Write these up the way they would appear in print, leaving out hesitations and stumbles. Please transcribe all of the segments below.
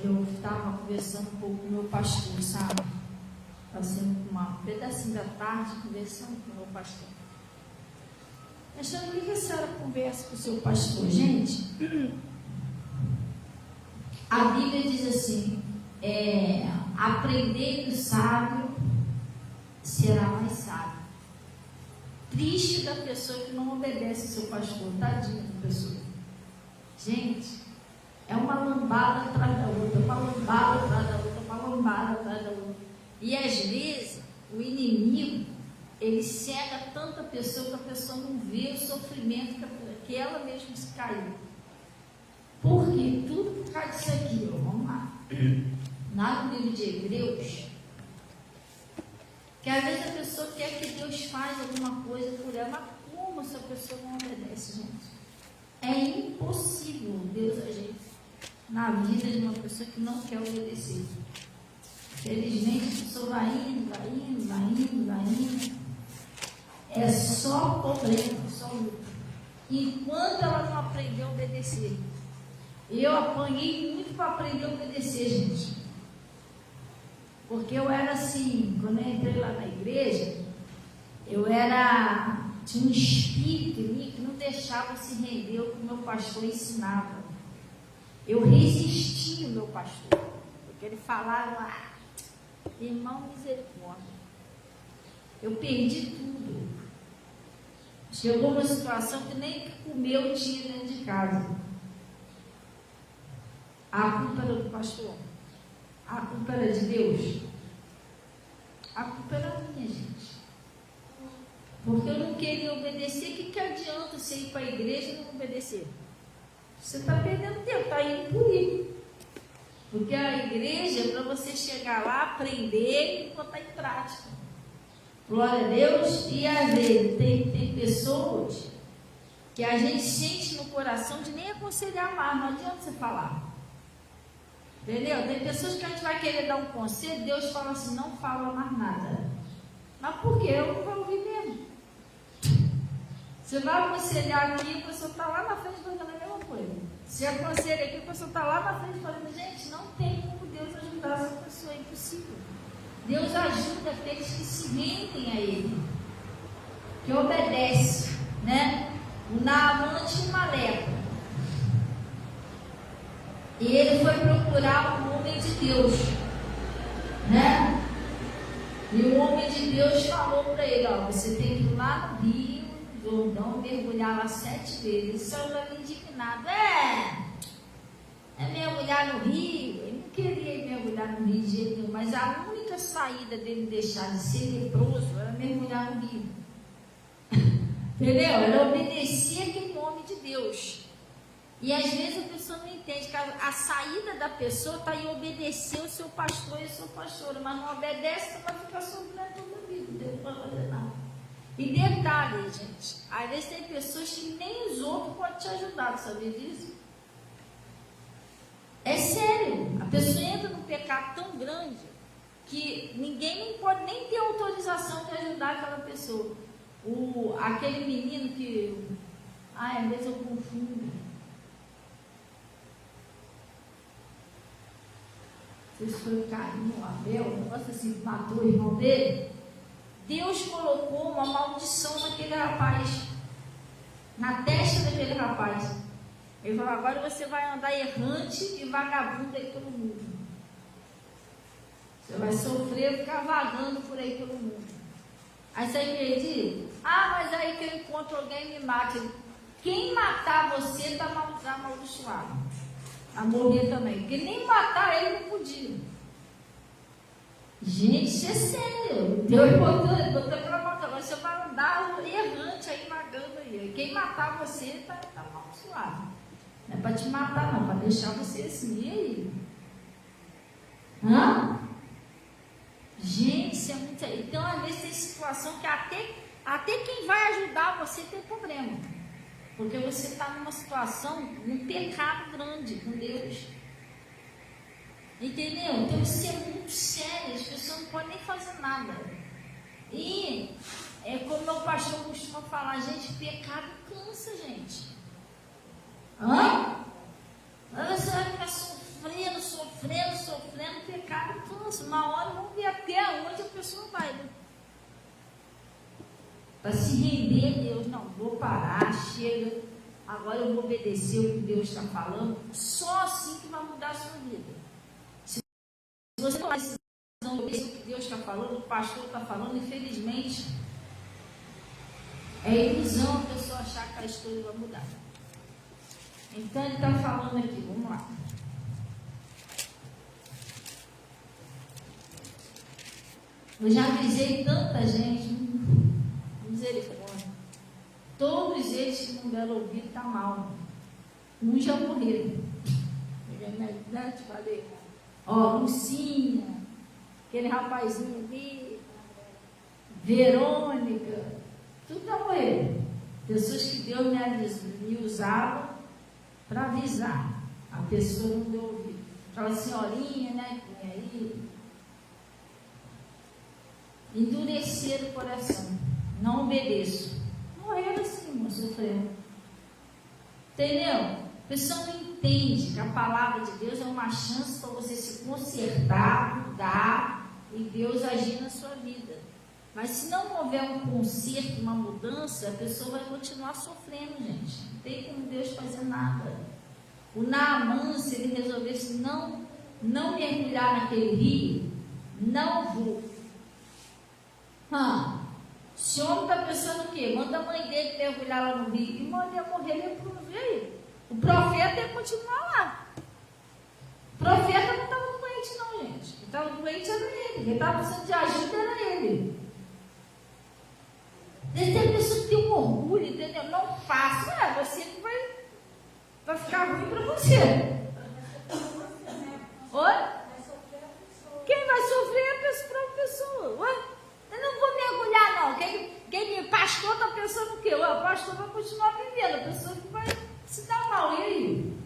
Eu estava conversando um pouco com o meu pastor, sabe? Passei um pedacinho da tarde conversando com o meu pastor. Achando que a senhora conversa com o seu pastor? Gente, a Bíblia diz assim, aprender do sábio será mais sábio. Triste da pessoa que não obedece ao seu pastor, tadinha da pessoa. Gente, é uma lambada atrás da outra, uma lambada atrás da outra, uma lambada atrás da outra. E às vezes, o inimigo, ele cega tanta pessoa que a pessoa não vê o sofrimento que ela mesma se caiu. Porque tudo por causa disso aqui, vamos lá. Lá no livro de Hebreus, que às vezes a pessoa quer que Deus faça alguma coisa por ela, mas como essa pessoa não obedece, gente? É impossível Deus agir na vida de uma pessoa que não quer obedecer. Felizmente a pessoa vai indo. É só problema, só luta. Enquanto ela não aprendeu a obedecer. Eu apanhei muito para aprender a obedecer, gente. Porque eu era assim, quando eu entrei lá na igreja, tinha um espírito em mim que não deixava se render ao que o meu pastor ensinava. Eu resisti ao meu pastor, porque ele falava, irmão, misericórdia. Eu perdi tudo. Chegou uma situação que nem que comer eu tinha dentro de casa. A culpa era do pastor? A culpa era de Deus? A culpa era minha, gente. Porque eu não queria obedecer. O que adianta você ir para a igreja e não obedecer? Você está perdendo tempo, está indo por ir. Porque a igreja é para você chegar lá, aprender e botar em prática. Glória a Deus. E às vezes tem pessoas que a gente sente no coração de nem aconselhar mais, não adianta você falar. Entendeu? Tem pessoas que a gente vai querer dar um conselho, Deus fala assim, não fala mais nada. Mas por quê? Eu não vou ouvir mesmo. Você vai aconselhar aqui, a pessoa está lá na frente fazendo a mesma coisa. Se aconselha aqui, a pessoa está lá na frente falando, gente, não tem como Deus ajudar essa pessoa, é impossível. Deus ajuda aqueles que se rendem a Ele, que obedecem, né? O Naamã tinha uma lepra. E ele foi procurar um homem de Deus, né? E o homem de Deus falou para ele, você tem que ir lá no rio Jordão, mergulhar lá 7 vezes. Ele saiu ali indignado, mergulhar no rio. Ele não queria ir mergulhar no rio de jeito nenhum, mas a única saída dele deixar de ser leproso era mergulhar no rio. Entendeu? Era obedecer aquele homem de Deus. E às vezes a pessoa não entende que a saída da pessoa está em obedecer o seu pastor e a sua pastora, mas não obedece, você vai ficar sofrendo toda a vida, Deus não vai fazer nada. E detalhe, gente, às vezes tem pessoas que nem os outros podem te ajudar, sabe disso? É sério, a pessoa entra num pecado tão grande que ninguém pode nem ter autorização de ajudar aquela pessoa. Aquele menino que, às vezes eu confundo. Se foi Caim ou Abel, um negócio assim, matou o irmão dele. Deus colocou uma maldição naquele rapaz, na testa daquele rapaz. Ele falou, agora você vai andar errante e vagabundo aí pelo mundo. Você vai sofrer, ficar vagando por aí pelo mundo. Aí você acredita? Mas aí que eu encontro alguém e me mate. Quem matar você está amaldiçoado. A morrer também. Porque nem matar ele não podia. Gente, isso é sério. Deus botou pela mão. Agora você vai andar errante aí, vagando aí. Quem matar você está amaldiçoado. Não é para te matar, não. Para deixar você assim. E aí? Gente, isso é muito. Então, às vezes tem situação que até quem vai ajudar você tem problema. Porque você está numa situação, num pecado grande com Deus. Entendeu? Então isso é muito sério, as pessoas não podem nem fazer nada. E é como meu pastor costuma falar, gente, pecado cansa, gente. Você vai ficar sofrendo, sofrendo, pecado cansa. Uma hora vamos ver até onde a pessoa vai, né? Para se render a Deus. Não, vou parar, chega. Agora eu vou obedecer o que Deus está falando. Só assim que vai mudar a sua vida. Se você tomar a decisão de obedecer o que Deus está falando, o pastor está falando, infelizmente, é ilusão a pessoa achar que a história vai mudar. Então ele está falando aqui, vamos lá. Eu já avisei tanta gente, misericórdia. Todos eles que não deram ouvido está mal. Uns já morreram. Eu te falei. Ó, Lucinha, aquele rapazinho ali, Verônica, tudo já morreram. Pessoas que Deus me usava para avisar. A pessoa não deu ouvido. Aquela senhorinha, né, que vem aí, endurecer o coração, não obedeço. Morreram assim, irmão, sofrendo. Entendeu? A pessoa não entende que a palavra de Deus é uma chance para você se consertar, mudar e Deus agir na sua vida. Mas se não houver um conserto, uma mudança, a pessoa vai continuar sofrendo, gente. Não tem como Deus fazer nada. O Naamã, se ele resolvesse não mergulhar naquele rio, não vou. Esse homem está pensando o quê? Manda a mãe dele mergulhar lá no rio. E manda morrer leproso. E aí? O profeta ia continuar lá. O profeta não estava doente, não, gente. Quem estava doente era ele. Quem estava precisando de ajuda era ele. Tem pessoa que tem um orgulho, entendeu? Não faço. Você que vai ficar ruim para você. Oi? Quem vai sofrer é a própria pessoa. Ué? Eu não vou mergulhar, não. Quem pastor está pensando o quê? O pastor vai continuar vivendo. A pessoa que vai se dar mal. E aí?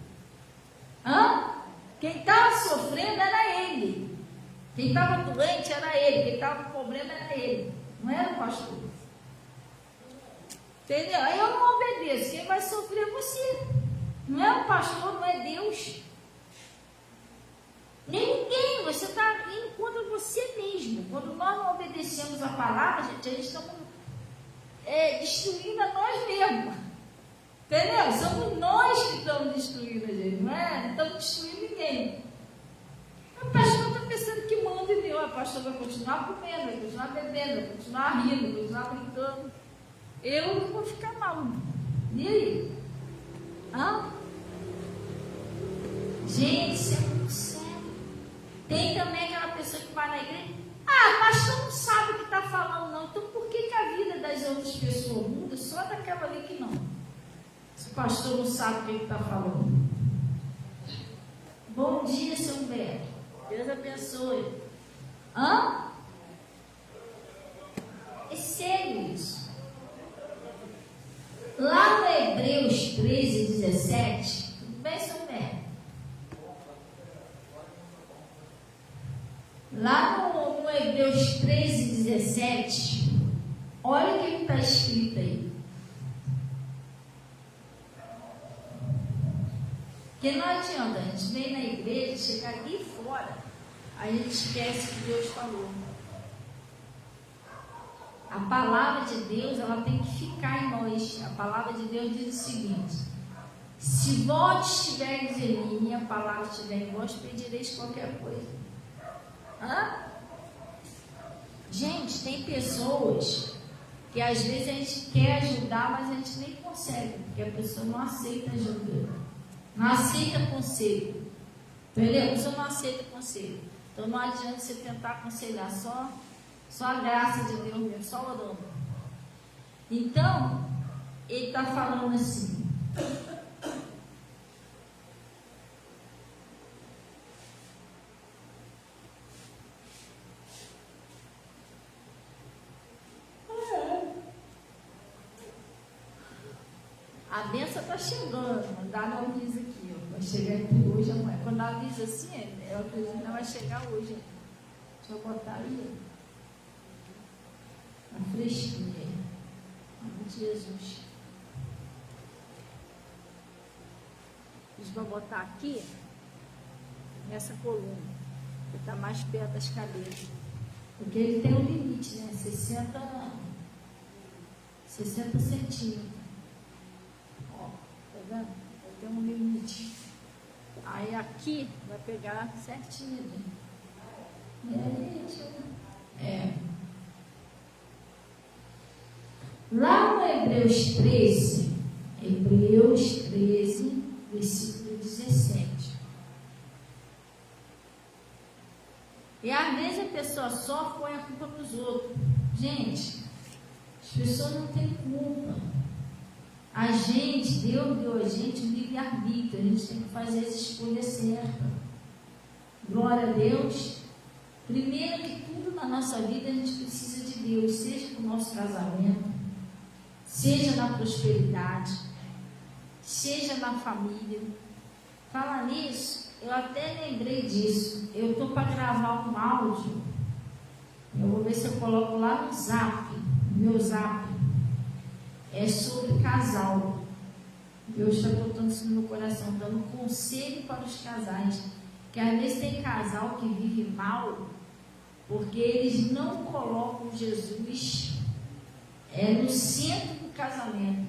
Quem estava sofrendo era ele. Quem estava doente era ele. Quem estava com problema era ele. Não era o pastor. Entendeu? Aí eu não obedeço. Quem vai sofrer é você. Não é o pastor, não é Deus. Nem ninguém, você está indo contra você mesmo. Quando nós não obedecemos a palavra, gente, a gente está destruindo a nós mesmos. Entendeu? Somos nós que estamos destruindo a gente, não é? Não estamos destruindo ninguém. O pastor está pensando que manda em Deus. O pastor vai continuar comendo, vai continuar bebendo, vai continuar rindo, vai continuar brincando. Eu não vou ficar mal. E aí? Gente, isso é muito sério. Tem também aquela pessoa que vai na igreja. O pastor não sabe o que está falando, não. Então por que a vida das outras pessoas muda só daquela ali que não? Se o pastor não sabe o que está falando. Bom dia, seu Humberto. Deus abençoe. É sério isso. Lá no Hebreus 13:17, tudo bem, seu Humberto? Lá no Hebreus 13:17, olha o que está escrito aí. Porque não adianta, a gente vem na igreja, chegar ali fora, a gente esquece que Deus falou. A palavra de Deus, ela tem que ficar em nós. A palavra de Deus diz o seguinte: se vós estiverdes em mim, minha palavra estiver em vós, pedireis qualquer coisa. Gente, tem pessoas que às vezes a gente quer ajudar, mas a gente nem consegue, porque a pessoa não aceita ajuda, não aceita conselho, entendeu? A pessoa não aceita conselho. Então não adianta você tentar aconselhar, só a graça de Deus mesmo, só orando. Então ele está falando assim: a bênção está chegando, mandar não avisa aqui, vai chegar entre hoje e amanhã. Quando avisa assim, eu acredito que ela vai chegar hoje. Deixa eu botar aí, a fresquinha, em nome de Jesus. Deixa eu botar aqui. nessa coluna, que está mais perto das cadeiras. Porque ele tem um limite, né? 60 centímetros. Ó, tá vendo? Ele tem um limite. Aí aqui vai pegar certinho. E aí, lá no Hebreus 13, versículo 17. E às vezes a pessoa só põe a culpa nos outros. Gente, as pessoas não têm culpa. A gente, Deus deu a gente um livre-arbítrio. A gente tem que fazer as escolhas certas. Glória a Deus. Primeiro que tudo na nossa vida, a gente precisa de Deus, seja no nosso casamento, seja na prosperidade, seja na família. Falar nisso, eu até lembrei disso. Eu estou para gravar um áudio. Eu vou ver se eu coloco lá no Zap, no meu Zap. É sobre casal. Deus está botando isso no meu coração, dando conselho para os casais. Que às vezes tem casal que vive mal, porque eles não colocam Jesus no centro do casamento.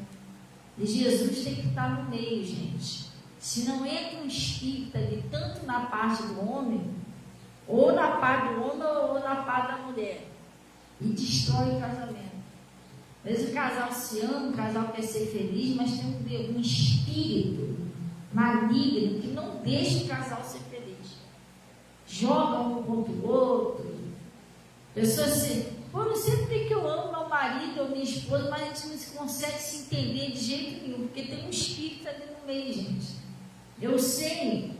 E Jesus tem que estar no meio, gente. Se não entra um espírito ali, tanto na parte do homem, ou na parte do homem, ou na parte da mulher, e destrói o casamento. Às vezes o casal se ama, o casal quer ser feliz, mas tem um espírito maligno que não deixa o casal ser feliz. Joga um contra o outro. Pessoas assim, não sei porque que eu amo meu marido ou minha esposa, mas a gente não consegue se entender de jeito nenhum, porque tem um espírito ali no meio, gente. Eu sei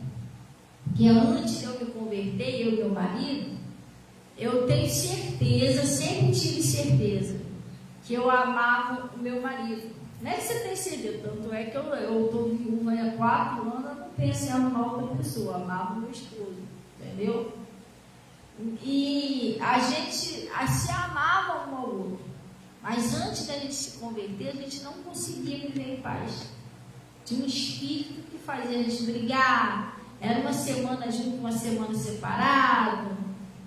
que antes de eu me converter, eu e meu marido, eu tenho certeza, sempre tive certeza, que eu amava o meu marido. Não é que você tem certeza, tanto é que eu estou viúva há 4 anos, eu não penso em amar outra pessoa, eu amava o meu esposo, entendeu? E a gente se amava um ao outro, mas antes da gente se converter, a gente não conseguia viver em paz. Tinha um espírito que fazia a gente brigar, era uma semana junto, uma semana separado,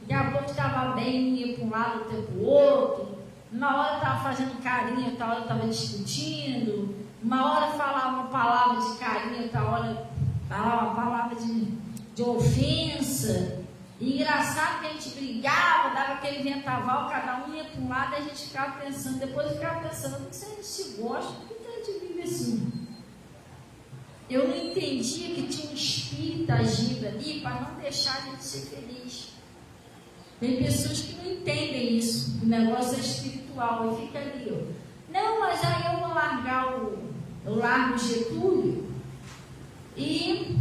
daqui a pouco estava bem, ia para um lado, até para o outro, uma hora estava fazendo carinho, outra hora estava discutindo, uma hora falava uma palavra de carinho, outra hora falava uma palavra de ofensa. E engraçado que a gente brigava, dava aquele ventaval, cada um ia para um lado e a gente ficava pensando, depois eu ficava pensando, se a gente se gosta, por que a gente vive assim? Eu não entendia que tinha um espírito agindo ali para não deixar a gente ser feliz. Tem pessoas que não entendem isso, o negócio é espiritual, e fica ali, ó. Não, mas aí eu vou largar eu largo o Getúlio e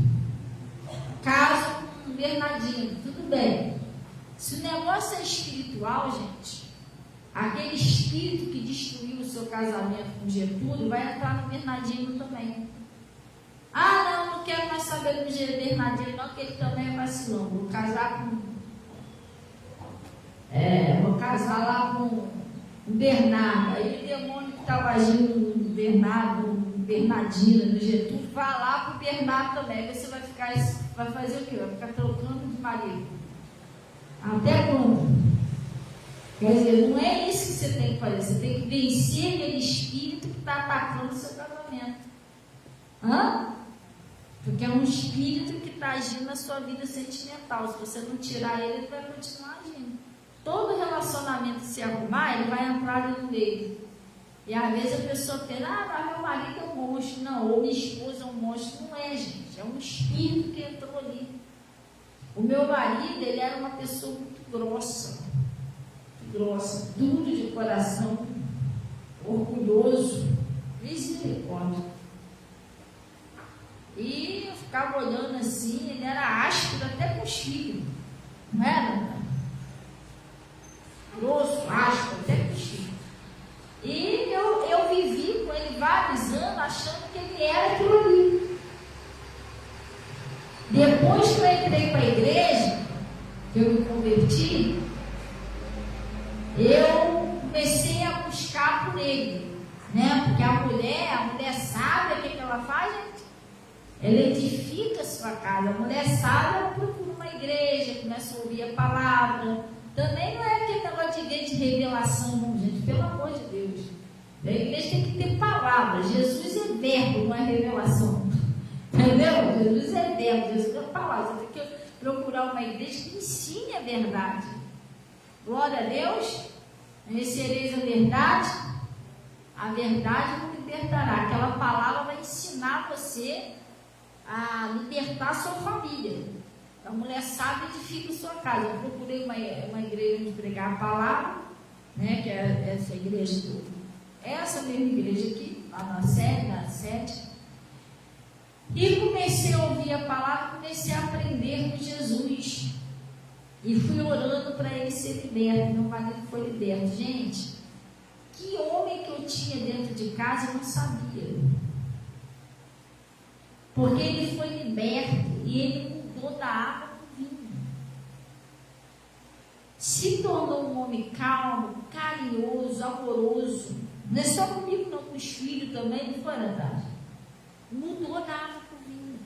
caso com o Bernardino, tudo bem. Se o negócio é espiritual, gente, aquele espírito que destruiu o seu casamento com Getúlio vai entrar no Bernardino também. Ah, não quero mais saber do Bernardino, não, porque ele também é vacilão. Vou casar lá com o Bernardo. Aí o demônio que estava agindo no Bernardino, no Getúlio, vai lá para o Bernardo também. Aí você vai fazer o quê? Vai ficar trocando de marido. Até quando? Quer dizer, não é isso que você tem que fazer. Você tem que vencer aquele espírito que está atacando o seu casamento. Porque é um espírito que está agindo na sua vida sentimental. Se você não tirar ele, ele vai continuar agindo. Todo relacionamento que se arrumar, ele vai entrar ali no meio. E às vezes a pessoa pensa, mas meu marido é um monstro. Não, ou minha esposa é um monstro. Não é, gente. É um espírito que entrou ali. O meu marido, ele era uma pessoa muito grossa, duro de coração, orgulhoso, misericórdia. E eu ficava olhando assim, ele era áspero até com os filhos, não era? Grosso, áspero até com os filhos. E eu vivi com ele vários anos achando que ele era aquilo ali. Depois que eu entrei para a igreja, que eu me converti, eu comecei a buscar por ele, né? Porque a mulher sabe o que ela faz, gente? Ela edifica a sua casa. A mulher sabe, ela procura palavra. Também não é aquele negócio de igreja de revelação, não, gente, pelo amor de Deus. A igreja tem que ter palavra. Jesus é verbo, não é revelação. Entendeu? Jesus é verbo, Jesus é palavra. Você tem que procurar uma igreja que ensine a verdade. Glória a Deus. Conhecereis a verdade vos libertará. Aquela palavra vai ensinar você a libertar a sua família. A mulher sábia edifica a sua casa. Eu procurei uma igreja de pregar a palavra, né, que é essa igreja, essa mesma igreja aqui, lá na sede, e comecei a ouvir a palavra, comecei a aprender com Jesus. E fui orando para ele ser liberto. Meu marido foi liberto. Gente, que homem que eu tinha dentro de casa, eu não sabia. Porque ele foi liberto e ele mudou da água para o vinho. Se tornou um homem calmo, carinhoso, amoroso. Não é só comigo, não, com os filhos também, não foi, Natália? Mudou da água para o vinho.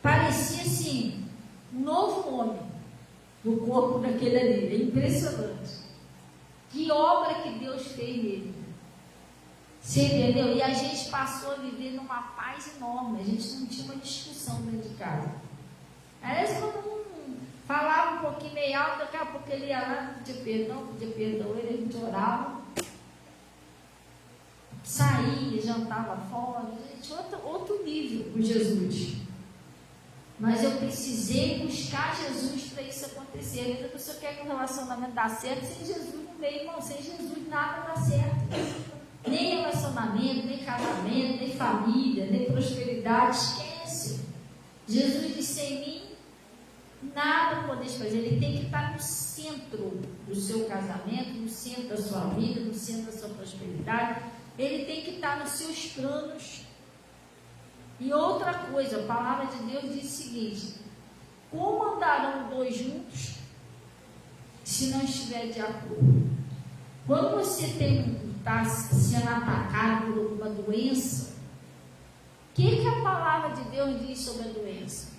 Parecia assim, um novo homem do corpo daquele ali. É impressionante. Que obra que Deus fez nele. Você entendeu? E a gente passou a viver numa paz enorme. A gente não tinha uma discussão dentro de casa. Às vezes, quando um falava um pouquinho meio alto, daqui a pouco ele ia lá, pedia perdão, ele, a gente orava, saía, jantava fora. Gente, outro nível com Jesus. Mas eu precisei buscar Jesus para isso acontecer. Às vezes a pessoa quer que o relacionamento dê certo sem Jesus no meio. Irmão, sem Jesus nada dá certo. Nem relacionamento, nem casamento, nem família, nem prosperidade. Esquece. Jesus disse: em mim nada podeis fazer. Ele tem que estar no centro do seu casamento, no centro da sua vida, no centro da sua prosperidade. Ele tem que estar nos seus planos. E outra coisa, a palavra de Deus diz o seguinte: como andarão dois juntos se não estiver de acordo? Quando você está sendo atacado por alguma doença, o que a palavra de Deus diz sobre a doença?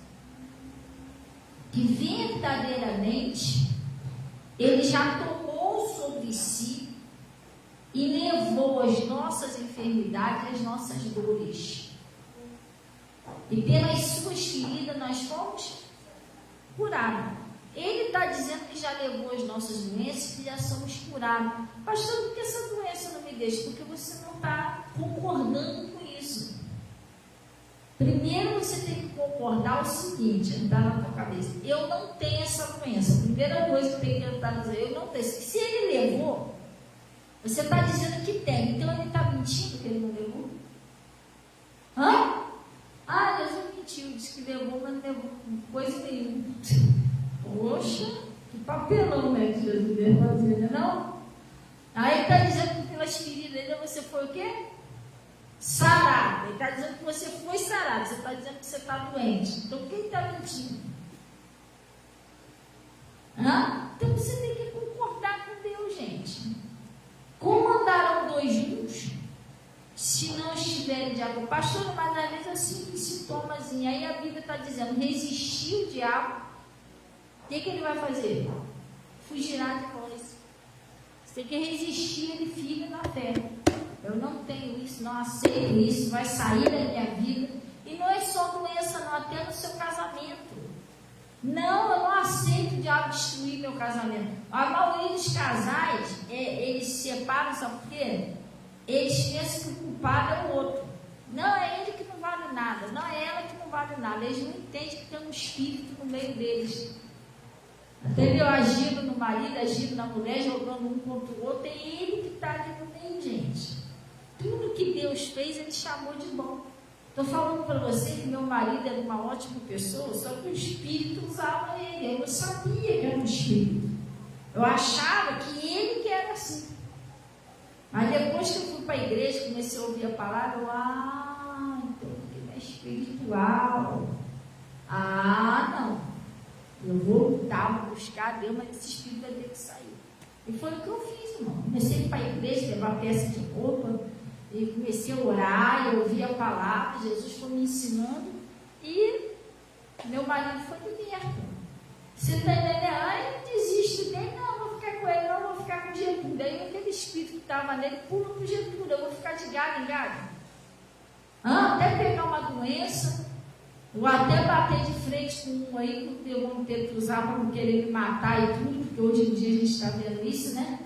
Que verdadeiramente Ele já tomou sobre si e levou as nossas enfermidades e as nossas dores. E pelas suas feridas nós fomos curados. Ele está dizendo que já levou as nossas doenças e já somos curados. Pastor, por que essa doença não me deixa? Porque você não está concordando com isso. Primeiro você tem que concordar o seguinte, entrar na tua cabeça: eu não tenho essa doença. A primeira coisa que tem que entrar na dizer: eu não tenho. Se ele levou, você está dizendo que tem. Então ele está mentindo que ele não levou? Hã? Ah, Jesus mentiu, disse que levou, mas não levou coisa nenhuma. Poxa, que papelão, né, que Jesus deve fazer, né, não? Aí ele está dizendo que pelas feridas dele você foi o quê? Sarado. Ele está dizendo que você foi sarado. Você está dizendo que você está doente. Então quem está mentindo? Hã? Então você tem que concordar com Deus, gente. Como andarão dois juntos se não estiverem de acordo? Pastor, mas às vezes assim, sintomazinho. Aí a Bíblia está dizendo: resistir o diabo, o que ele vai fazer? Fugirá de nós. Você tem que resistir, ele fica na fé. Eu não tenho isso, não aceito isso, vai sair da minha vida. E não é só doença, não, até no seu casamento. Não, eu não aceito o diabo destruir meu casamento. A maioria dos casais, eles se separam, sabe por quê? Eles pensam que o culpado é o outro. Não é ele que não vale nada, não é ela que não vale nada. Eles não entendem que tem um espírito no meio deles. Entendeu? Agindo no marido, agindo na mulher, jogando um contra o outro. É ele que está ali no meio, gente. Tudo que Deus fez, Ele chamou de bom. Estou falando para você que meu marido era uma ótima pessoa, só que o espírito usava ele. Eu não sabia que era um espírito. Eu achava que ele que era assim. Mas depois que eu fui para a igreja, comecei a ouvir a palavra, então ele é espiritual. Não. Eu vou lutar, vou buscar Deus, mas esse espírito vai ter que sair. E foi o que eu fiz, irmão. Comecei a ir para a igreja, levar peça de roupa, e comecei a orar, eu ouvi a palavra, Jesus foi me ensinando, e meu marido foi liberto. Você está entendendo? estava nele, pula para o Getúlio, eu vou ficar de galho em galho. Até pegar uma doença, ou até bater de frente com um aí, que eu vou ter que usar para não querer me matar e tudo, porque hoje em dia a gente está vendo isso, né?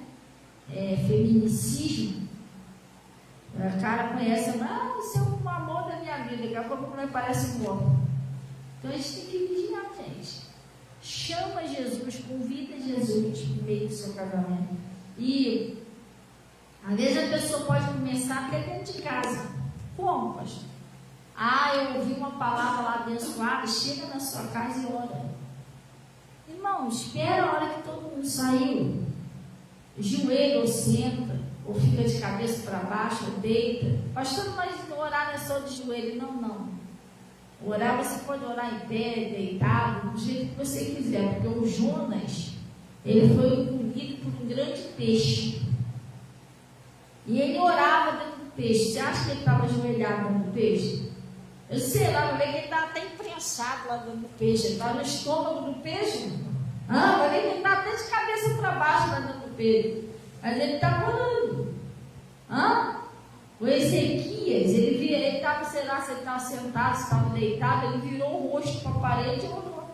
Feminicídio. O cara conhece, isso é um amor da minha vida, daqui a pouco não parece um homem. Então a gente tem que vigiar, gente. Chama Jesus, convida Jesus no meio do seu casamento. E às vezes a pessoa pode começar até dentro de casa. Como, pastor? Eu ouvi uma palavra lá abençoada, chega na sua casa e ora. Irmão, espera a hora que todo mundo saiu. Joelho ou senta, ou fica de cabeça para baixo, ou deita. Pastor, mas orar não é só de joelho. Não. Orar, você pode orar em pé, deitado, do jeito que você quiser, porque o Jonas, ele foi engolido por um grande peixe. E ele orava dentro do peixe. Você acha que ele estava ajoelhado dentro do peixe? Eu sei lá, eu vejo que ele estava até imprensado lá dentro do peixe. Ele estava no estômago do peixe. Eu vejo que ele estava até de cabeça para baixo lá dentro do peixe. Mas ele estava orando. O Ezequias, ele estava, sei lá, se ele estava sentado, se estava deitado, ele virou o rosto para a parede e orou.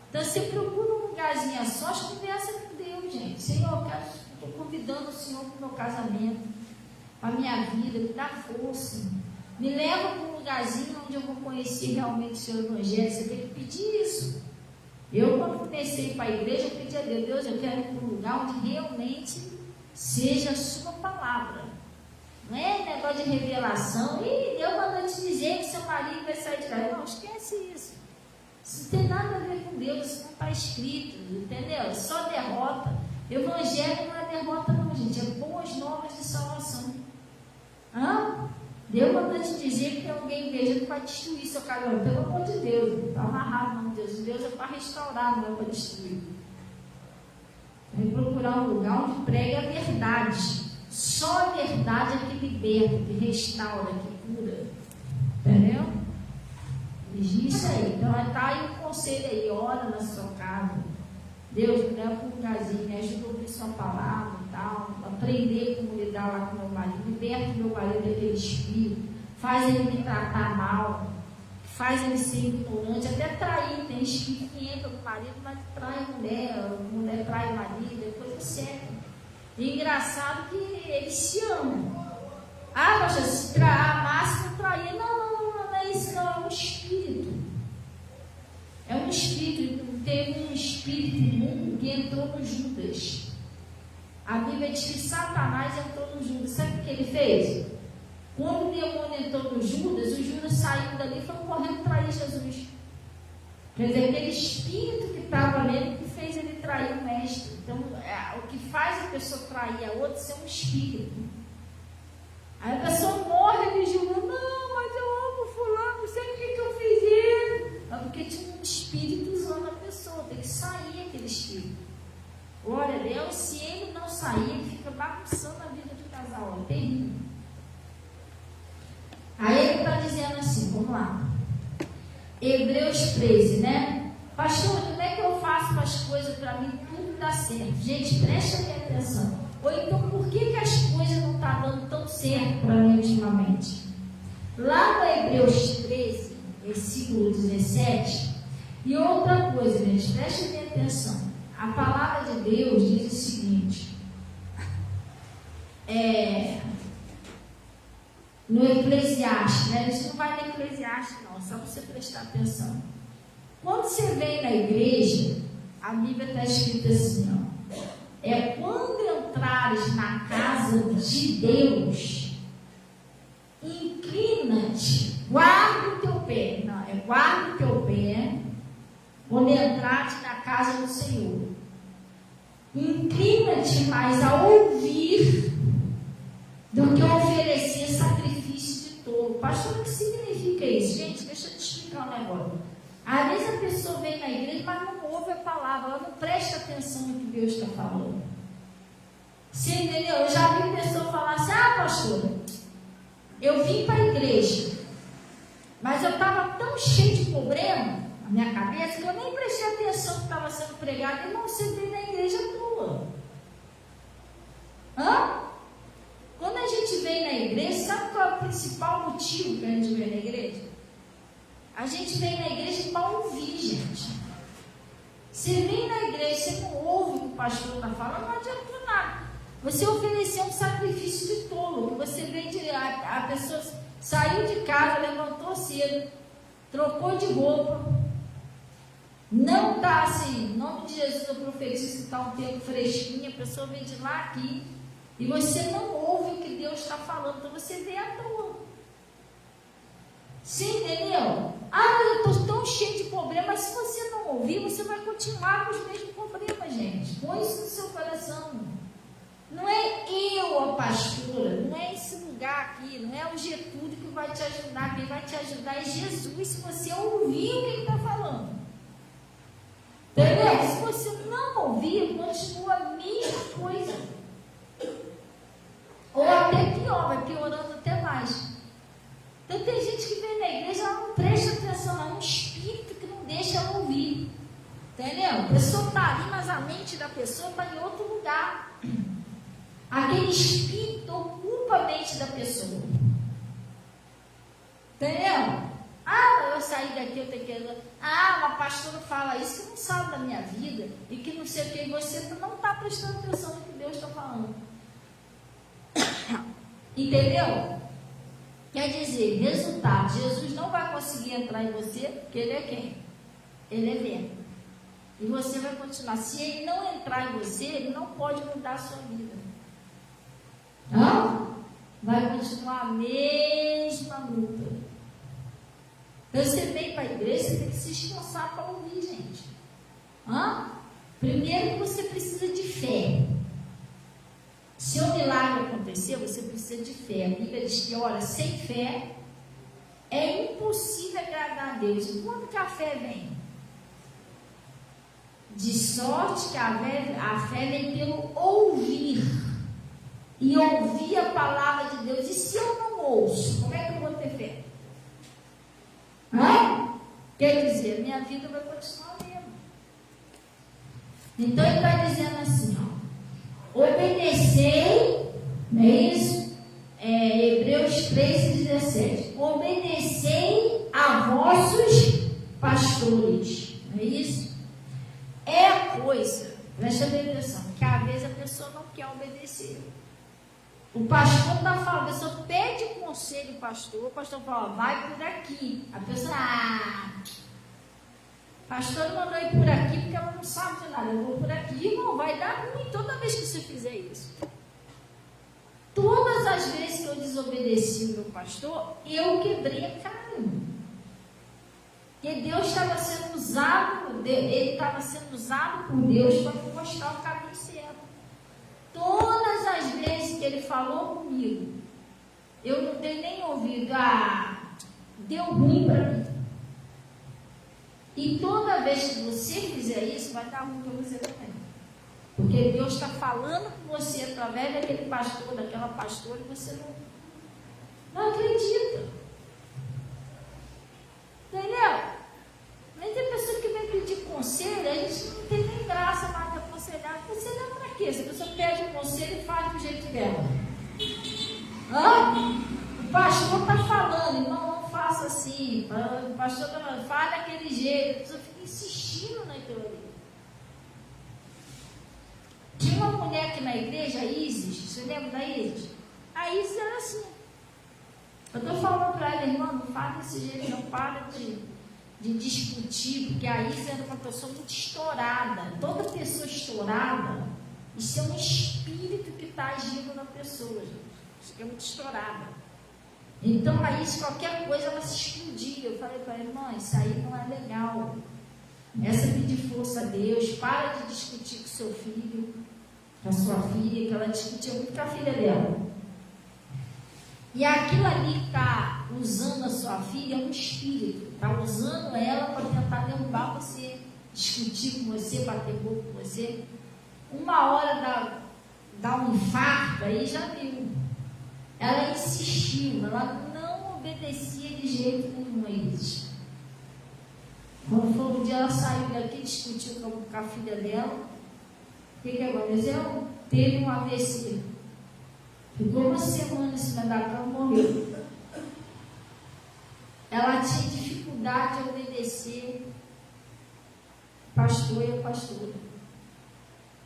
Então você procura um lugarzinho a sós, conversa com Deus, gente. Senhor, estou convidando o Senhor para o meu casamento, para a minha vida, me dá força. Me leva para um lugarzinho onde eu vou conhecer realmente o seu Evangelho. Você tem que pedir isso. Eu, quando comecei para a igreja, eu pedi a Deus, eu quero ir para um lugar onde realmente seja a sua palavra. Não é negócio de revelação. Deus mandou te dizer que seu marido vai sair de casa. Não, esquece isso. Isso não tem nada a ver com Deus, isso não está escrito, entendeu? Só derrota. Evangelho não é derrota não, gente. É boas novas de salvação. Deus mandou te dizer que alguém veja que vai destruir seu casamento. Pelo amor de Deus, não está amarrado não, Deus. Deus é para restaurar, não é para destruir. Tem que procurar um lugar onde prega a verdade. Só a verdade é que liberta, que restaura, que cura. Entendeu? Isso aí. Então está aí o conselho aí, ora na sua casa. Deus me leva para um lugarzinho, me ajuda a ouvir sua palavra e tal, aprender como lidar lá com meu marido, liberta meu marido daquele espírito, faz ele me tratar mal, faz ele ser ignorante, até trair. Tem espírito que entra no marido, mas trai a mulher trai o marido, é coisa séria. E engraçado que eles se amam. Mas se amasse, não trair. Não é isso, não. É um espírito. É um espírito. Teve um espírito imundo que entrou no Judas. A Bíblia diz que Satanás entrou no Judas. Sabe o que ele fez? Quando o demônio entrou no Judas, o Judas saiu dali e foi correndo trair Jesus. Quer dizer, aquele espírito que estava nele que fez ele trair o mestre. Então, o que faz a pessoa trair a outra é um espírito. Aí a pessoa morre e julga, não, mas eu amo fulano, não sei por que eu fiz isso. É porque tinha um espírito usando a pessoa, tem que sair aquele espírito. Glória a Deus, se ele não sair, ele fica bagunçando a vida do casal, é terrível. Aí ele está dizendo assim, vamos lá. Hebreus 13, né? Pastor, como é que eu faço as coisas para mim tudo dar certo? Gente, preste atenção. Ou então, por que as coisas não estão dando tão certo para mim ultimamente? Lá no Hebreus 13, versículo 17, e outra coisa, gente, preste atenção. A palavra de Deus diz o seguinte, no Eclesiastes, né? Isso não vai no Eclesiastes não, só você prestar atenção. Quando você vem na igreja, a Bíblia está escrita assim, quando entrares na casa de Deus, inclina-te, guarda o teu pé, guarda o teu pé, quando entrares na casa do Senhor, inclina-te mais a ouvir do que oferecer sacrifício de tolo. Pastor, o que significa isso? Gente, deixa eu te explicar um negócio. Às vezes a pessoa vem na igreja, mas não ouve a palavra, ela não presta atenção no que Deus está falando. Você entendeu? Eu já vi pessoa falar assim, pastora, eu vim para a igreja, mas eu estava tão cheio de problema na minha cabeça que eu nem prestei atenção no que estava sendo pregado. Irmão, você veio na igreja tua. gente vem na igreja para ouvir, gente. Você vem na igreja, você não ouve o que o pastor está falando, não adianta nada. Você ofereceu um sacrifício de tolo, que você vem de... A pessoa saiu de casa, levantou cedo, trocou de roupa, não está assim, em nome de Jesus eu profetizo que está um tempo fresquinho, a pessoa vem de lá aqui, e você não ouve o que Deus está falando, então você vê à toa. Sim, entendeu? Eu estou tão cheio de problemas, mas se você não ouvir, você vai continuar com os mesmos problemas, gente. Põe isso no seu coração. Não é eu, a pastora, não é esse lugar aqui, não é o Getúlio que vai te ajudar, quem vai te ajudar é Jesus, se você ouvir o que ele está falando. Entendeu? Se você não ouvir, continua a mesma coisa. Ou até pior, vai piorando até mais. Então tem gente que vem na igreja, ela não presta atenção, é um espírito que não deixa ela ouvir. Entendeu? A pessoa está ali, mas a mente da pessoa está em outro lugar. Aquele espírito ocupa a mente da pessoa. Entendeu? Eu saí daqui, eu tenho que... uma pastora fala isso que não sabe da minha vida e que não sei o que, e você não está prestando atenção no que Deus está falando. Entendeu? Quer dizer, resultado, Jesus não vai conseguir entrar em você, porque ele é quem? Ele é verbo. E você vai continuar. Se ele não entrar em você, ele não pode mudar a sua vida. Vai continuar a mesma luta. Então você vem para a igreja, você tem que se esforçar para ouvir, gente. Primeiro que você precisa de fé. Se o milagre acontecer, você precisa de fé. A Bíblia diz que, olha, sem fé é impossível agradar a Deus. E quando que a fé vem? De sorte que a fé vem pelo ouvir. E ouvir a palavra de Deus. E se eu não ouço, como é que eu vou ter fé? Quer dizer, minha vida vai continuar mesmo. Então ele está dizendo assim, obedecei, não é isso? Hebreus 3,17. Obedecei a vossos pastores, não é isso? É a coisa, presta atenção, que às vezes a pessoa não quer obedecer. O pastor está falando, a pessoa pede conselho do pastor, o pastor fala, vai por aqui. A pessoa, pastor mandou ir por aqui porque ela não sabe de nada, eu vou por aqui. Irmão, vai dar ruim toda vez que você fizer isso. Todas as vezes que eu desobedeci o meu pastor, eu quebrei a cara. Porque Deus estava sendo usado, ele estava sendo usado por Deus para me mostrar o caminho certo. Todas as vezes que ele falou comigo, eu não dei nem ouvido, deu ruim para mim. E toda vez que você fizer isso, vai dar ruim para você também. Porque Deus está falando com você através daquele pastor, daquela pastora, e você não acredita. Entendeu? Mas tem pessoa que vem pedir conselho, a gente não tem nem graça mais de aconselhar. Aconselhar para quê? Se a pessoa pede um conselho e faz do jeito dela. O pastor está falando, irmão, não faça assim. O pastor está falando, faz daquele jeito. A pessoa fica insistindo naquilo ali. Tinha uma mulher aqui na igreja, a Isis, você lembra da Isis? A Isis era assim. Eu estou falando para ela, irmã, não faz desse jeito, não para de discutir, porque a Isis era uma pessoa muito estourada. Toda pessoa estourada, isso é um espírito que está agindo na pessoa, gente. Isso é muito estourada. Então, a Isis, qualquer coisa, ela se explodia. Eu falei para ela, irmã, isso aí não é legal. Essa pedir força a Deus, para de discutir com seu filho, com a sua filha, que ela discutia muito com a filha dela. E aquilo ali que está usando a sua filha é um espírito, está usando ela para tentar derrubar você, discutir com você, bater boca com você. Uma hora dá um infarto, aí já viu. Ela insistiu, ela não obedecia de jeito nenhum a eles. Quando foi um dia, ela saiu daqui, discutiu com a filha dela. O que aconteceu? Teve um AVC. Ficou uma semana em cima da cama e morreu. Ela tinha dificuldade dificuldade de obedecer pastor e a pastora.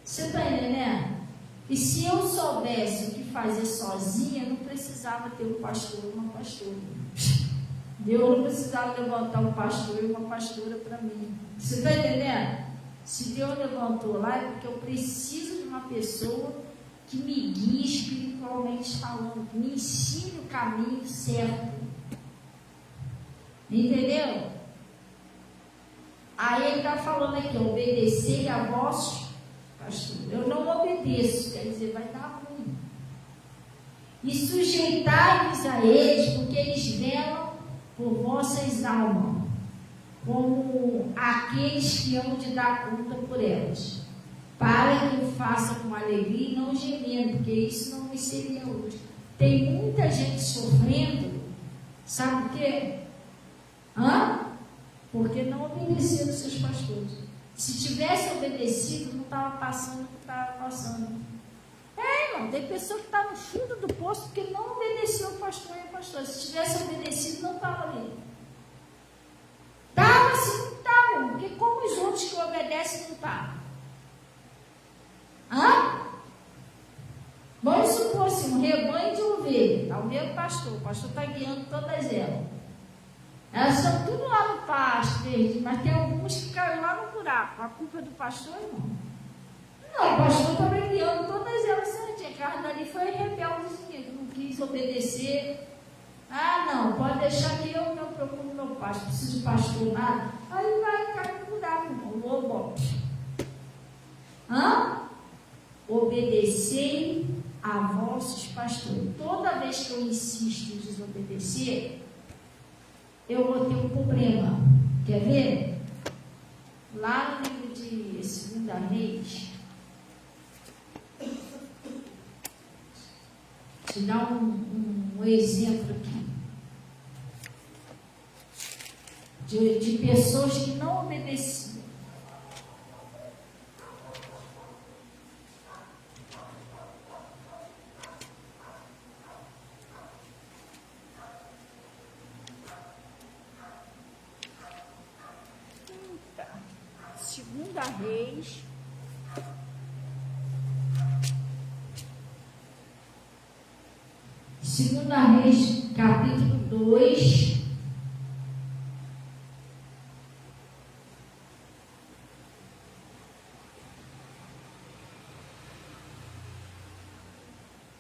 Você está entendendo? E se eu soubesse o que fazer sozinha, não precisava ter um pastor e uma pastora. Deus não precisava levantar um pastor e uma pastora para mim. Você está entendendo? Se Deus levantou lá, é porque eu preciso de uma pessoa que me guie espiritualmente falando, que me ensine o caminho certo. Entendeu? Aí ele está falando aqui, obedecer a vossos pastores. Eu não obedeço, quer dizer, vai dar ruim. E sujeitai-vos a eles, porque eles velam por vossas almas, como aqueles que hão de dar conta por elas, para que o faça com alegria e não gemendo, porque isso não me seria útil. Tem muita gente sofrendo, sabe por quê? Porque não obedeceram os seus pastores. Se tivesse obedecido, não estava passando o que estava passando. Irmão, tem pessoa que está no fundo do poço porque não obedeceu o pastor e a pastora. Se tivesse obedecido, não estava ali. Estava assim, não estava, porque como os outros que obedecem não estavam. Vamos supor assim, um rebanho de ovelhas, está o mesmo pastor, o pastor está guiando todas elas. Elas estão tudo lá no pasto verde, mas tem algumas que caíram lá no buraco. A culpa é do pastor, não. Não, o pastor estava guiando todas elas certinho. Aquela dali foi rebeldezinha, que não quis obedecer. Não, pode deixar que eu me preocupo com meu pasto, preciso de pastor nada. Aí vai cair no buraco, irmão, lobo. Obedecei a vossos pastores. Toda vez que eu insisto em desobedecer, eu vou ter um problema. Quer ver? Lá no livro de 2 Reis, te dar um exemplo aqui de pessoas que não obedeciam. Segunda Reis, capítulo 2,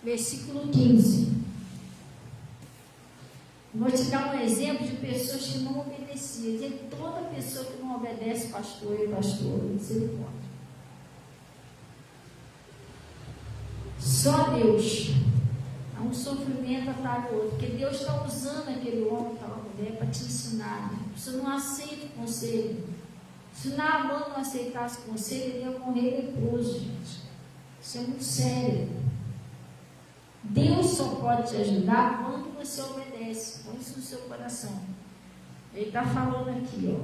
versículo 15. Vou te dar um exemplo de pessoas que não obedeciam. E toda pessoa que não obedece, pastor e pastora, misericórdia. Só Deus. Há um sofrimento atrás do outro. Porque Deus está usando aquele homem, aquela mulher, para te ensinar. Você não aceita o conselho. Se Naamã não aceitasse o conselho, ele ia morrer leproso, gente. Isso é muito sério. Deus só pode te ajudar quando você obedece. Põe isso no seu coração. Ele está falando aqui,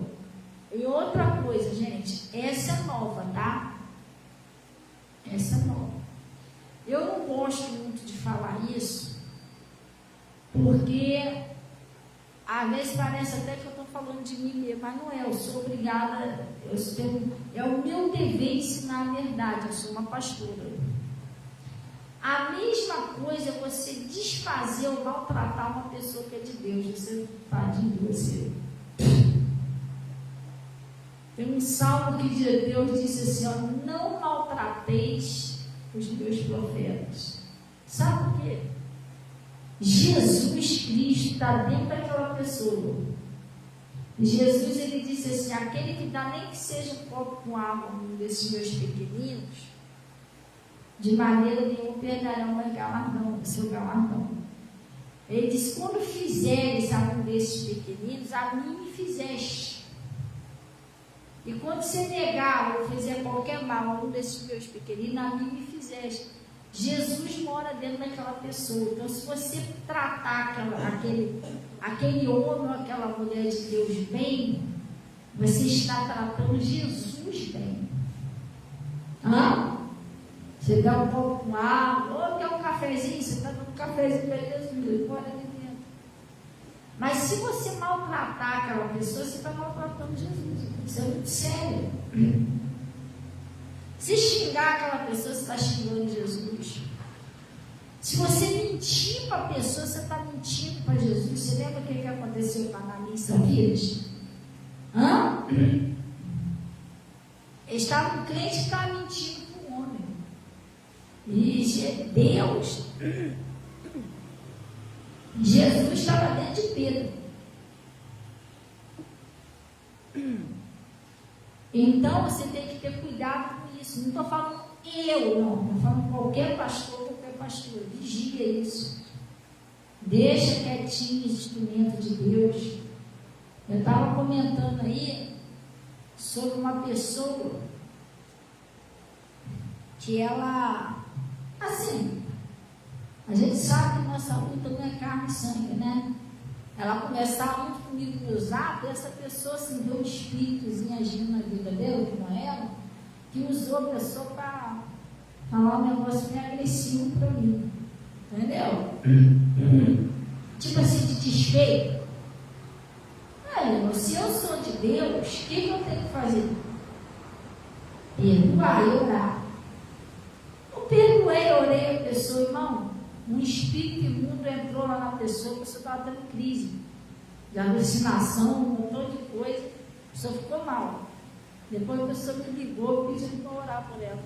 E outra coisa, gente, essa é nova, tá? Essa é nova. Eu não gosto muito de falar isso, porque às vezes parece até que eu estou falando de mim mesmo, mas não é. Eu sou obrigada, é o meu dever ensinar a verdade. Eu sou uma pastora. A mesma coisa é você desfazer ou maltratar uma pessoa que é de Deus. Você tadinho de você. Tem um salmo que Deus disse assim, não maltrateis os meus profetas. Sabe por quê? Jesus Cristo está dentro daquela pessoa. Jesus, ele disse assim, aquele que dá nem que seja um copo com água, um desses meus pequeninos, de maneira nenhuma perderão o galardão, o seu galardão. Ele diz, quando fizeres a um desses pequeninos, a mim me fizeste. E quando você negar ou fizer qualquer mal a um desses meus pequeninos, a mim me fizeste. Jesus mora dentro daquela pessoa. Então, se você tratar aquele homem ou aquela mulher de Deus bem, você está tratando Jesus bem. Você dá um pouco com água, ou quer um cafezinho, você está dando um cafezinho para Jesus, bora ali dentro. Mas se você maltratar aquela pessoa, você está maltratando Jesus. Isso é muito sério. Se xingar aquela pessoa, você está xingando Jesus. Se você mentir para a pessoa, você está mentindo para Jesus. Você lembra o que aconteceu com a Ananias e Safiras? Um crente que estava mentindo para o homem. E Deus, Jesus estava dentro de Pedro. Então você tem que ter cuidado com isso. Não estou falando estou falando qualquer pastor, vigia isso. Deixa quietinho esse instrumento de Deus. Eu estava comentando aí sobre uma pessoa que ela, assim, a gente sabe que nossa luta não é carne e sangue, né? Ela conversava muito comigo no zap, e essa pessoa assim, deu um espíritozinho agindo na vida dela, que não é ela, que usou a pessoa para falar um negócio meio agressivo para mim. Entendeu? Tipo assim, de desfeito. Se eu sou de Deus, o que eu tenho que fazer? Perdoar e orar. Eu perdoei, orei a pessoa, irmão. Um espírito imundo entrou lá na pessoa, a pessoa estava tendo crise de alucinação, um montão de coisa. A pessoa ficou mal. Depois a pessoa me ligou, pedindo para orar por ela.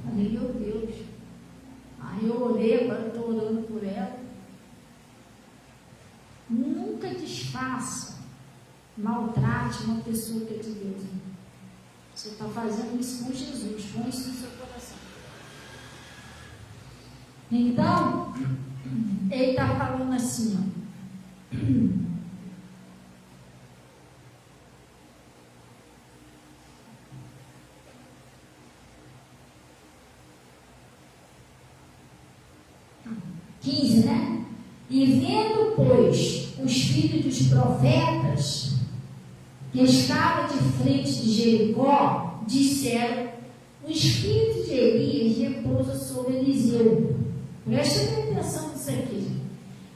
Falei, meu Deus. Aí eu orei, agora estou orando por ela. Nunca desfaça, maltrate uma pessoa que é de Deus. Você está fazendo isso com Jesus, põe isso no seu coração. Então, ele está falando assim, ó. 15, né? E vendo, pois, os filhos dos profetas que estavam de frente de Jericó, disseram: o espírito de Elias repousa sobre Eliseu. Prestem atenção nisso aqui.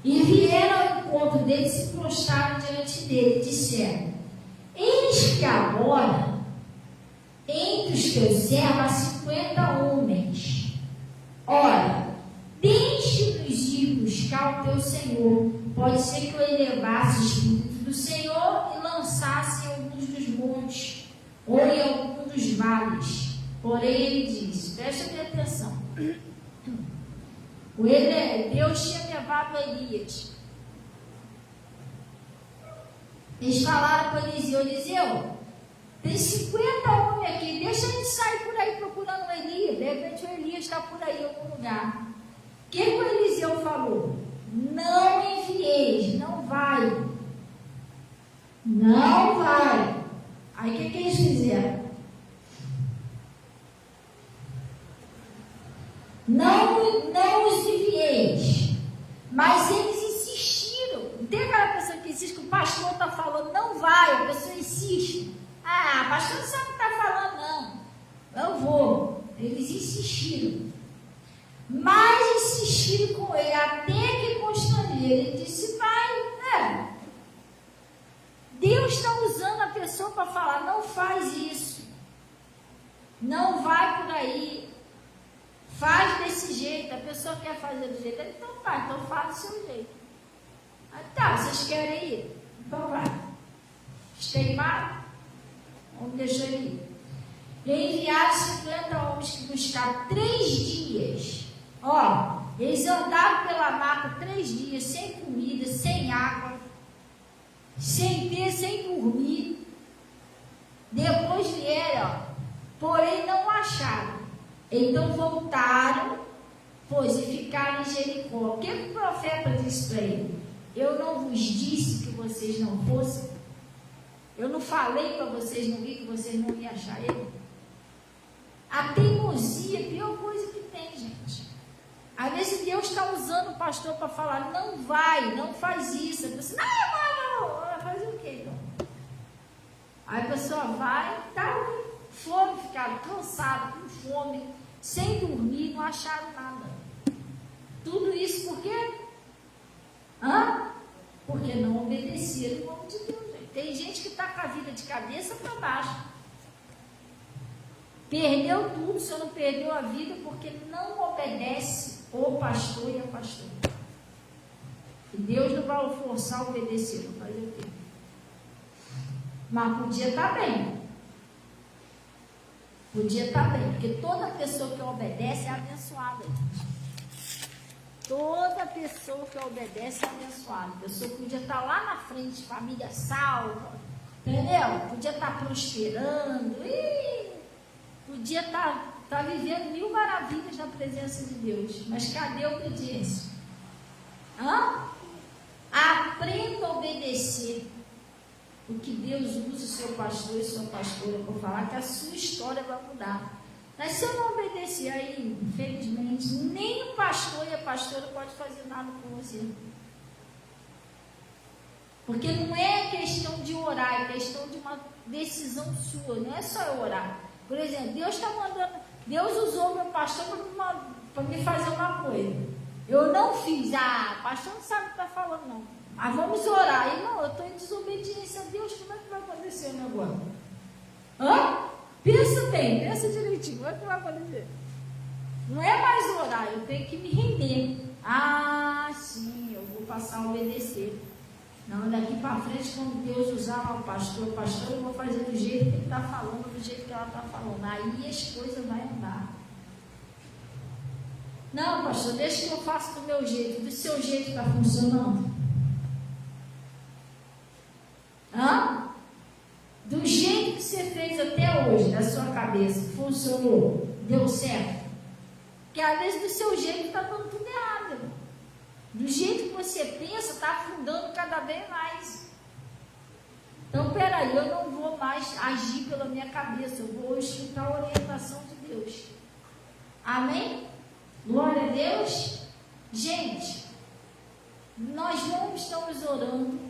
E vieram ao encontro dele e se prostraram diante dele, e disseram: eis que agora entre os teus servos há 50 homens. Ora, deixe-nos ir buscar o teu Senhor. Pode ser que eu elevasse o Espírito do Senhor e lançasse em alguns dos montes ou em algum dos vales. Porém ele disse, preste atenção, Deus tinha levado Elias. Eles falaram para Eliseu: Eliseu, tem 50 homens aqui, deixa a gente sair por aí procurando o Elias. De repente o Elias está por aí em algum lugar. O que o Eliseu falou? Não envieis, não vai. Não vai. Aí o que eles fizeram? Não os envieis. Mas eles insistiram. Tem aquela pessoa que insiste que o pastor está falando, não vai, a pessoa insiste. Ah, o pastor não sabe o que está falando, não. Eu vou. Eles insistiram. Mas insistiram com ele até que constrangeram. Ele disse: vai, Deus está usando a pessoa para falar: não faz isso, não vai por aí, faz desse jeito. A pessoa quer fazer do jeito, então vai, então faz do seu jeito. Aí, tá, vocês querem ir? Então vai. Esteimado? Vamos deixar ele ir. Enviaram 50 homens que buscaram 3 dias. Eles andaram pela mata 3 dias, sem comida, sem água, sem dormir. Depois vieram, porém não acharam. Então voltaram, pois, e ficaram em Jericó. O que o profeta disse para ele? Eu não vos disse que vocês não fossem? Eu não falei para vocês não ir, que vocês não iam achar ele? A teimosia é a pior coisa que tem, gente. Às vezes Deus está usando o pastor para falar: não vai, não faz isso. A pessoa: não, vai fazer o quê então? Aí a pessoa vai, está com fome, ficaram cansados, com fome, sem dormir, não acharam nada. Tudo isso por quê? Porque não obedeceram o nome de Deus. Gente. Tem gente que está com a vida de cabeça para baixo. Perdeu tudo, só não perdeu a vida porque não obedece o pastor e a pastora. E Deus não vai o forçar a obedecer, não vai fazer o quê? Mas podia estar bem. Podia estar bem, porque toda pessoa que obedece é abençoada. Toda pessoa que obedece é abençoada. A pessoa podia estar lá na frente, família salva, entendeu? Podia estar prosperando, podia estar vivendo 1000 maravilhas na presença de Deus. Mas cadê a obediência? Aprenda a obedecer. O que Deus usa o seu pastor e sua pastora para falar que a sua história vai mudar. Mas se eu não obedecer, aí, infelizmente, nem o pastor e a pastora pode fazer nada por você. Porque não é questão de orar, é questão de uma decisão sua. Não é só eu orar. Por exemplo, Deus está mandando, Deus usou meu pastor para me fazer uma coisa. Eu não fiz. O pastor não sabe o que está falando, não. Mas vamos orar. E não, eu estou em desobediência a Deus. Como é que vai acontecer o negócio? Pensa bem, pensa direitinho. Como é que vai acontecer? Não é mais orar, eu tenho que me render. Sim, eu vou passar a obedecer. Não, daqui para frente, quando Deus usar o pastor, eu vou fazer do jeito que ele está falando, do jeito que ela está falando. Aí as coisas vão andar. Não, pastor, deixa que eu faça do meu jeito. Do seu jeito está funcionando? Do jeito que você fez até hoje, da sua cabeça, funcionou? Deu certo? Porque às vezes do seu jeito está dando tudo errado. Do jeito que você pensa, está afundando cada vez mais. Então, peraí, eu não vou mais agir pela minha cabeça, eu vou escutar a orientação de Deus. Amém? Glória a Deus. Gente, nós não estamos orando.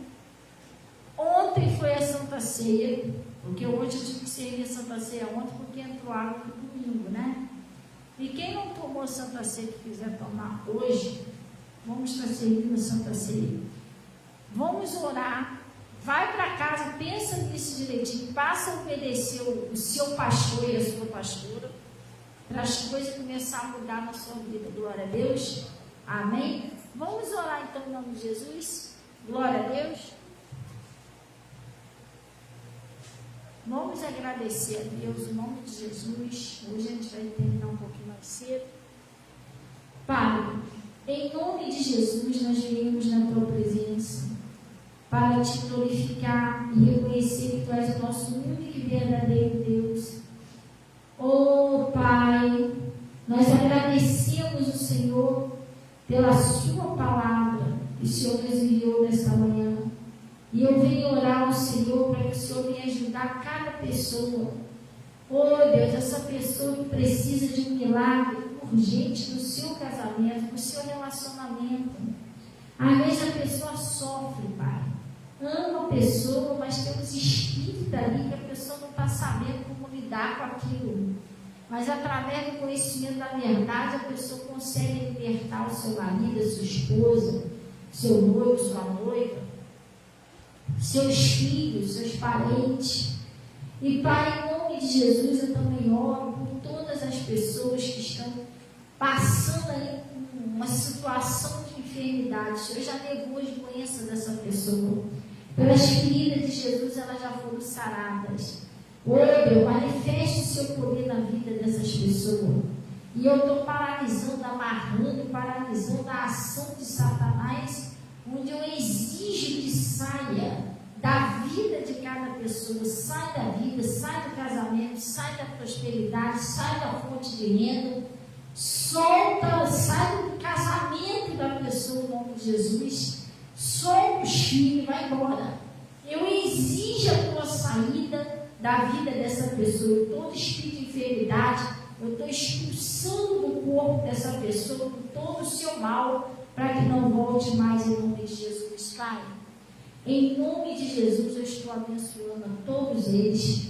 Ontem foi a Santa Ceia, porque hoje eu tive que servir a Santa Ceia ontem, porque entrou água no domingo, né? E quem não tomou Santa Ceia que quiser tomar hoje, vamos estar servindo a Santa Ceia. Vamos orar, vai para casa, pensa nisso direitinho, passa a obedecer o seu pastor e a sua pastora, para as coisas começarem a mudar na sua vida. Glória a Deus. Amém? Vamos orar então em nome de Jesus. Glória a Deus. Vamos agradecer a Deus em nome de Jesus. Hoje a gente vai terminar um pouquinho mais cedo. Pai, em nome de Jesus nós viemos na Tua presença para Te glorificar e reconhecer que Tu és o nosso único e verdadeiro Deus. Oh Pai, nós agradecemos o Senhor pela Sua palavra que o Senhor nos enviou nesta manhã. E eu venho orar ao Senhor para que o Senhor venha ajudar cada pessoa. Oh Deus, essa pessoa que precisa de um milagre urgente no seu casamento, no seu relacionamento. Às vezes a pessoa sofre, Pai. Ama a pessoa, mas tem uns espíritos ali que a pessoa não está sabendo como lidar com aquilo. Mas através do conhecimento da verdade, a pessoa consegue libertar o seu marido, a sua esposa, seu noivo, sua noiva, seus filhos, seus parentes. E Pai, em nome de Jesus, eu também oro por todas as pessoas que estão passando aí uma situação de enfermidade. O Senhor já negou as doenças dessa pessoa. Pelas feridas de Jesus, elas já foram saradas. Oh Deus, manifeste o seu poder na vida dessas pessoas. E eu estou paralisando, amarrando, paralisando a ação de Satanás, onde eu exijo que saia da vida de cada pessoa, sai da vida, sai do casamento, sai da prosperidade, sai da fonte de renda, solta, sai do casamento da pessoa em nome de Jesus, solta os filhos, vai embora. Eu exijo a tua saída da vida dessa pessoa. Todo espírito de enfermidade, eu estou expulsando do corpo dessa pessoa todo o seu mal, para que não volte mais em nome de Jesus, Pai. Em nome de Jesus, eu estou abençoando a todos eles,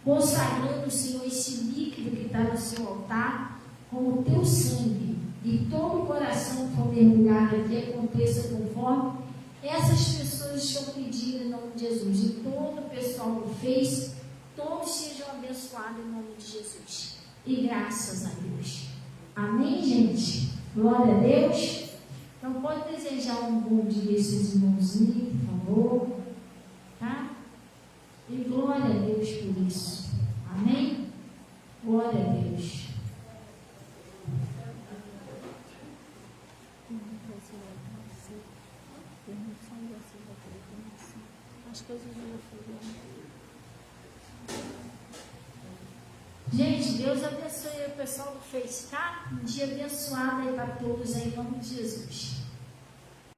consagrando, Senhor, esse líquido que está no seu altar, como o teu sangue, e todo o coração for mergulhado aqui aconteça conforme essas pessoas estão pedindo em nome de Jesus. E todo o pessoal do Face, todos sejam abençoados em nome de Jesus. E graças a Deus. Amém, gente? Glória a Deus. Então pode desejar um bom dia a esses irmãozinhos, por favor. Tá? E glória a Deus por isso. Amém? Glória a Deus. As coisas não foram. Gente, Deus abençoe o pessoal do Face, tá? Um dia abençoado aí para todos, aí, em nome de Jesus.